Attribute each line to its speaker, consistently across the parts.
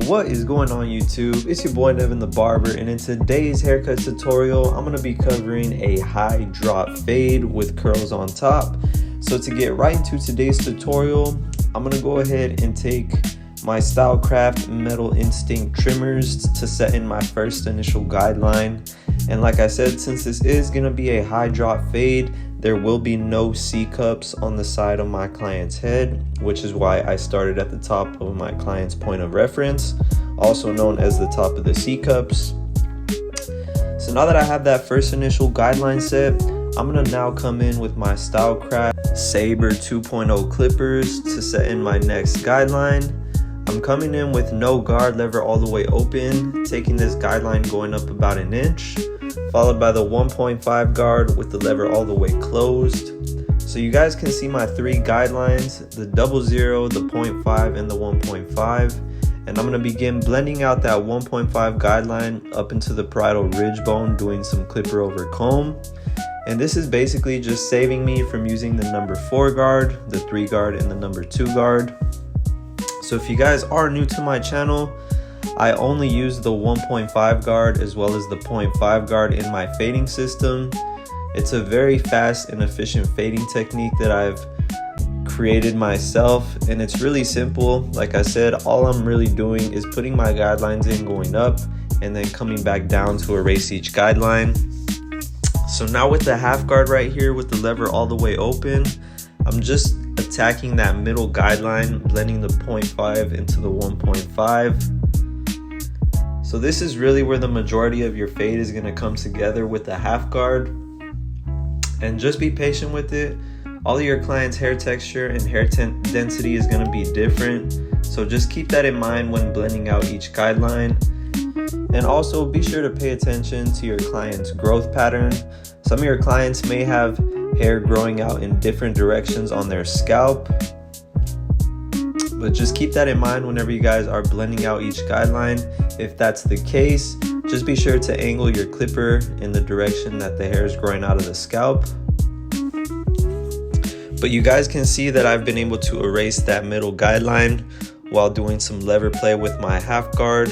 Speaker 1: What is going on YouTube? It's your boy Nevin the Barber, and in today's haircut tutorial I'm going to be covering a high drop fade with curls on top. So to get right into today's tutorial, I'm going to go ahead and take my Stylecraft Metal Instinct trimmers to set in my first initial guideline. And like I said, since this is going to be a high drop fade, there will be no C-cups on the side of my client's head, which is why I started at the top of my client's point of reference, also known as the top of the C-cups. So now that I have that first initial guideline set, I'm going to now come in with my Stylecraft Saber 2.0 clippers to set in my next guideline. I'm coming in with no guard lever all the way open, taking this guideline going up about an inch, followed by the 1.5 guard with the lever all the way closed. So you guys can see my three guidelines, the 00, the 0.5, and the 1.5. And I'm going to begin blending out that 1.5 guideline up into the parietal ridge bone, doing some clipper over comb. And this is basically just saving me from using the number 4 guard, the 3 guard, and the number 2 guard. So if you guys are new to my channel, I only use the 1.5 guard as well as the 0.5 guard in my fading system. It's a very fast and efficient fading technique that I've created myself, and it's really simple. Like I said, all I'm really doing is putting my guidelines in, going up, and then coming back down to erase each guideline. So now with the half guard right here with the lever all the way open, I'm just attacking that middle guideline, blending the 0.5 into the 1.5. So this is really where the majority of your fade is going to come together with the half guard. And just be patient with it. All of your client's hair texture and hair density is going to be different. So just keep that in mind when blending out each guideline. And also be sure to pay attention to your client's growth pattern. Some of your clients may have hair growing out in different directions on their scalp. But just keep that in mind whenever you guys are blending out each guideline. If that's the case, just be sure to angle your clipper in the direction that the hair is growing out of the scalp. But you guys can see that I've been able to erase that middle guideline while doing some lever play with my half guard.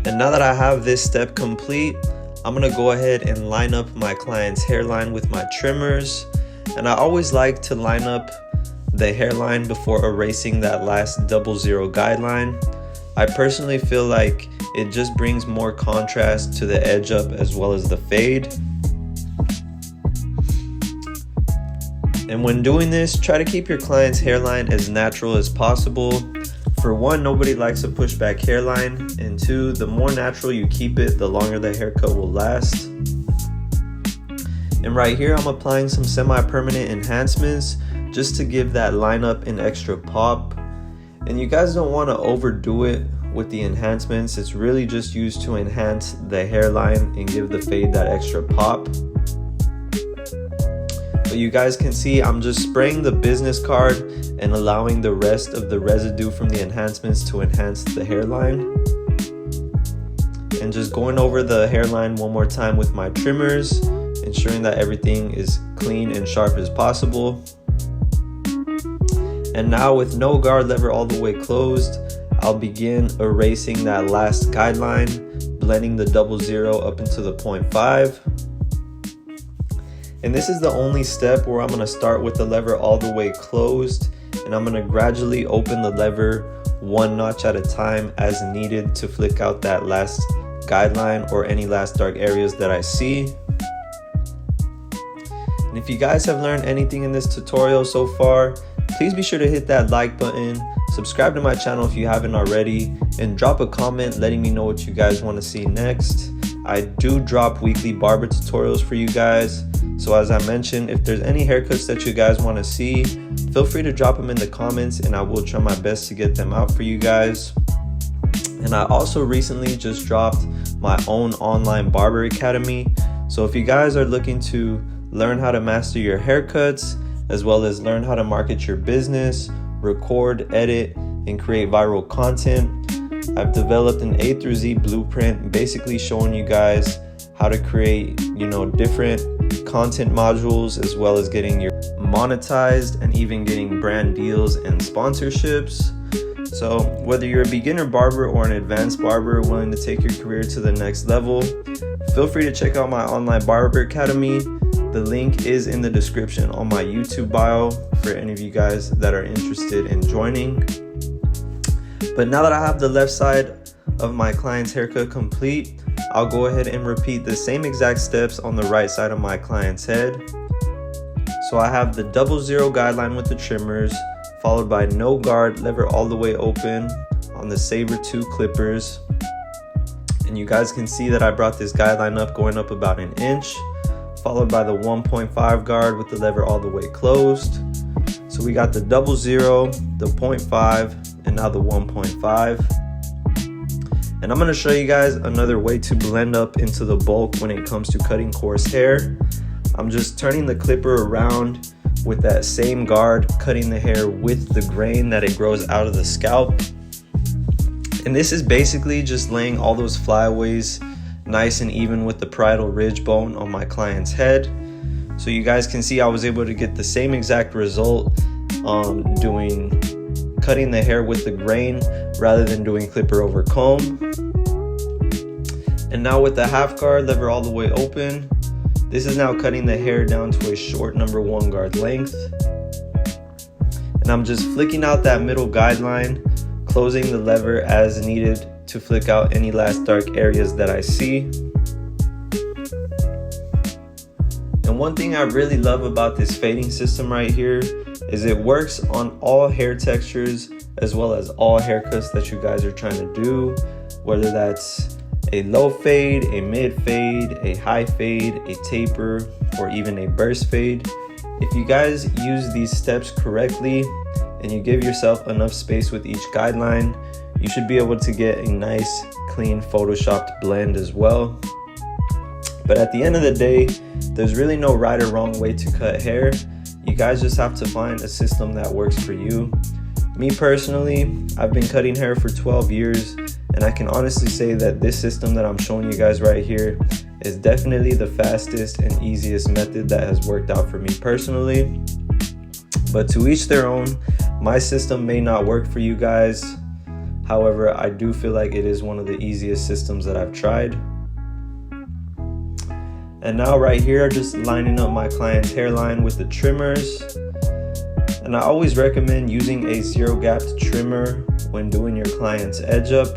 Speaker 1: And now that I have this step complete, I'm going to go ahead and line up my client's hairline with my trimmers. And I always like to line up the hairline before erasing that last 00 guideline. I personally feel like it just brings more contrast to the edge up as well as the fade. And when doing this, try to keep your client's hairline as natural as possible. For one, nobody likes a pushback hairline, and two, the more natural you keep it, the longer the haircut will last. And right here, I'm applying some semi-permanent enhancements just to give that lineup an extra pop. And you guys don't want to overdo it with the enhancements. It's really just used to enhance the hairline and give the fade that extra pop. But you guys can see I'm just spraying the business card and allowing the rest of the residue from the enhancements to enhance the hairline. And just going over the hairline one more time with my trimmers, ensuring that everything is clean and sharp as possible. And now with no guard lever all the way closed, I'll begin erasing that last guideline, blending the 00 up into the 0.5. And this is the only step where I'm going to start with the lever all the way closed, and I'm going to gradually open the lever one notch at a time as needed to flick out that last guideline or any last dark areas that I see. And if you guys have learned anything in this tutorial so far, please be sure to hit that like button, subscribe to my channel if you haven't already, and drop a comment letting me know what you guys want to see next. I do drop weekly barber tutorials for you guys. So as I mentioned, if there's any haircuts that you guys want to see, feel free to drop them in the comments and I will try my best to get them out for you guys. And I also recently just dropped my own online barber academy. So if you guys are looking to learn how to master your haircuts, as well as learn how to market your business, record, edit, and create viral content, I've developed an A through Z blueprint, basically showing you guys how to create, different content modules, as well as getting your monetized and even getting brand deals and sponsorships. So whether you're a beginner barber or an advanced barber willing to take your career to the next level, feel free to check out my online barber academy. The link is in the description on my YouTube bio for any of you guys that are interested in joining. But now that I have the left side of my client's haircut complete, I'll go ahead and repeat the same exact steps on the right side of my client's head. So I have the 00 guideline with the trimmers, followed by no guard, lever all the way open on the Saber 2 clippers. And you guys can see that I brought this guideline up, going up about an inch, followed by the 1.5 guard with the lever all the way closed. So we got the 00, the 0.5, and now the 1.5. And I'm going to show you guys another way to blend up into the bulk when it comes to cutting coarse hair. I'm just turning the clipper around with that same guard, cutting the hair with the grain that it grows out of the scalp. And this is basically just laying all those flyaways nice and even with the parietal ridge bone on my client's head. So you guys can see I was able to get the same exact result cutting the hair with the grain rather than doing clipper over comb. And now with the half guard, lever all the way open, this is now cutting the hair down to a short number 1 guard length. And I'm just flicking out that middle guideline, closing the lever as needed to flick out any last dark areas that I see. And one thing I really love about this fading system right here is it works on all hair textures as well as all haircuts that you guys are trying to do, whether that's a low fade, a mid fade, a high fade, a taper, or even a burst fade. If you guys use these steps correctly and you give yourself enough space with each guideline, you should be able to get a nice, clean, photoshopped blend as well. But at the end of the day, there's really no right or wrong way to cut hair. You guys just have to find a system that works for you. Me personally, I've been cutting hair for 12 years, and I can honestly say that this system that I'm showing you guys right here is definitely the fastest and easiest method that has worked out for me personally. But to each their own. My system may not work for you guys. However, I do feel like it is one of the easiest systems that I've tried. And now right here, just lining up my client's hairline with the trimmers. And I always recommend using a zero gapped trimmer when doing your client's edge up.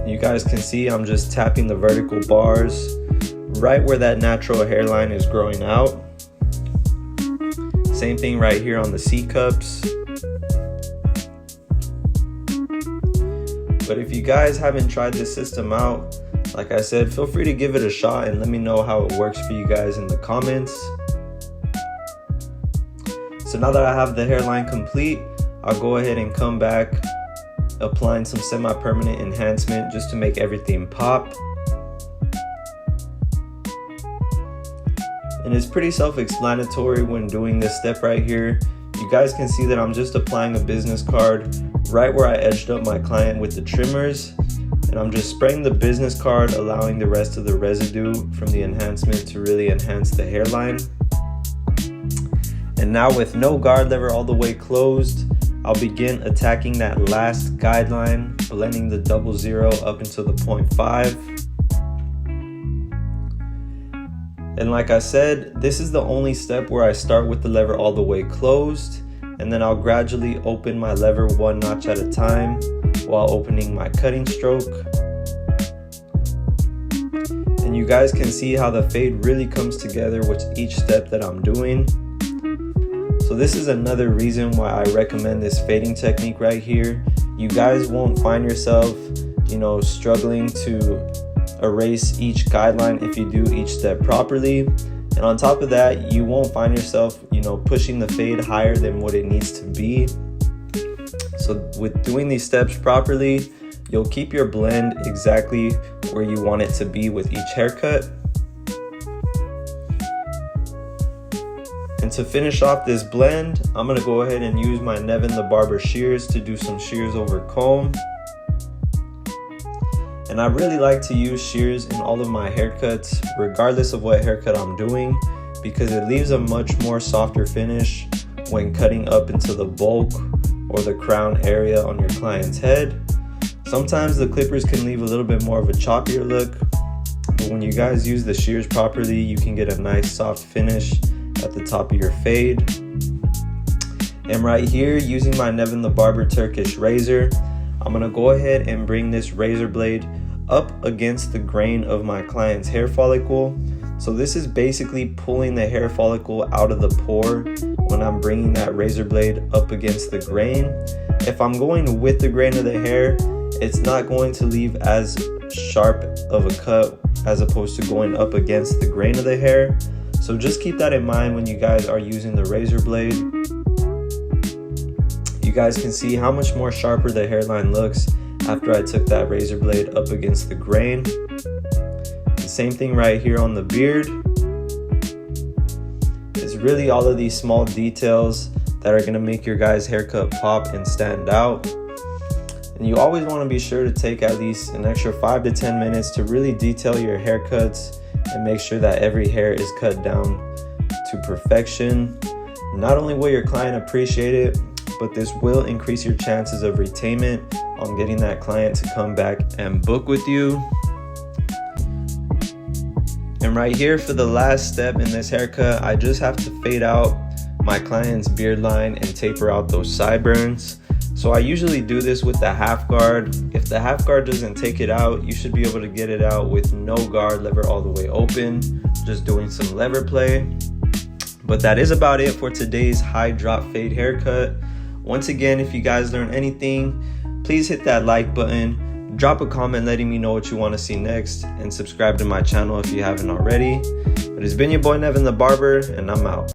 Speaker 1: You guys can see I'm just tapping the vertical bars right where that natural hairline is growing out. Same thing right here on the C cups. But if you guys haven't tried this system out, like I said, feel free to give it a shot and let me know how it works for you guys in the comments. So now that I have the hairline complete, I'll go ahead and come back applying some semi-permanent enhancement just to make everything pop. And it's pretty self-explanatory when doing this step right here. You guys can see that I'm just applying a business card right where I edged up my client with the trimmers. And I'm just spraying the business card, allowing the rest of the residue from the enhancement to really enhance the hairline. And now with no guard lever all the way closed, I'll begin attacking that last guideline, blending the 00 up into the 0.5. And like I said, this is the only step where I start with the lever all the way closed, and then I'll gradually open my lever one notch at a time while opening my cutting stroke. And you guys can see how the fade really comes together with each step that I'm doing. So this is another reason why I recommend this fading technique right here. You guys won't find yourself, struggling to erase each guideline if you do each step properly. And on top of that, you won't find yourself, pushing the fade higher than what it needs to be. So with doing these steps properly, you'll keep your blend exactly where you want it to be with each haircut. And to finish off this blend, I'm gonna go ahead and use my NevinTheBarber shears to do some shears over comb. And I really like to use shears in all of my haircuts, regardless of what haircut I'm doing, because it leaves a much more softer finish when cutting up into the bulk or the crown area on your client's head. Sometimes the clippers can leave a little bit more of a choppier look, but when you guys use the shears properly, you can get a nice soft finish at the top of your fade. And right here, using my NevinTheBarber Turkish razor, I'm gonna go ahead and bring this razor blade up against the grain of my client's hair follicle. So this is basically pulling the hair follicle out of the pore when I'm bringing that razor blade up against the grain. If I'm going with the grain of the hair, it's not going to leave as sharp of a cut as opposed to going up against the grain of the hair. So just keep that in mind when you guys are using the razor blade. You guys can see how much more sharper the hairline looks after I took that razor blade up against the grain. The same thing right here on the beard. It's really all of these small details that are going to make your guys' haircut pop and stand out. And you always want to be sure to take at least an extra 5 to 10 minutes to really detail your haircuts and make sure that every hair is cut down to perfection. Not only will your client appreciate it, but this will increase your chances of retainment on getting that client to come back and book with you. And right here for the last step in this haircut, I just have to fade out my client's beard line and taper out those sideburns. So I usually do this with the half guard. If the half guard doesn't take it out, you should be able to get it out with no guard, lever all the way open, just doing some lever play. But that is about it for today's high drop fade haircut. Once again, if you guys learned anything, please hit that like button, drop a comment letting me know what you want to see next, and subscribe to my channel if you haven't already. But it's been your boy NevinTheBarber, and I'm out.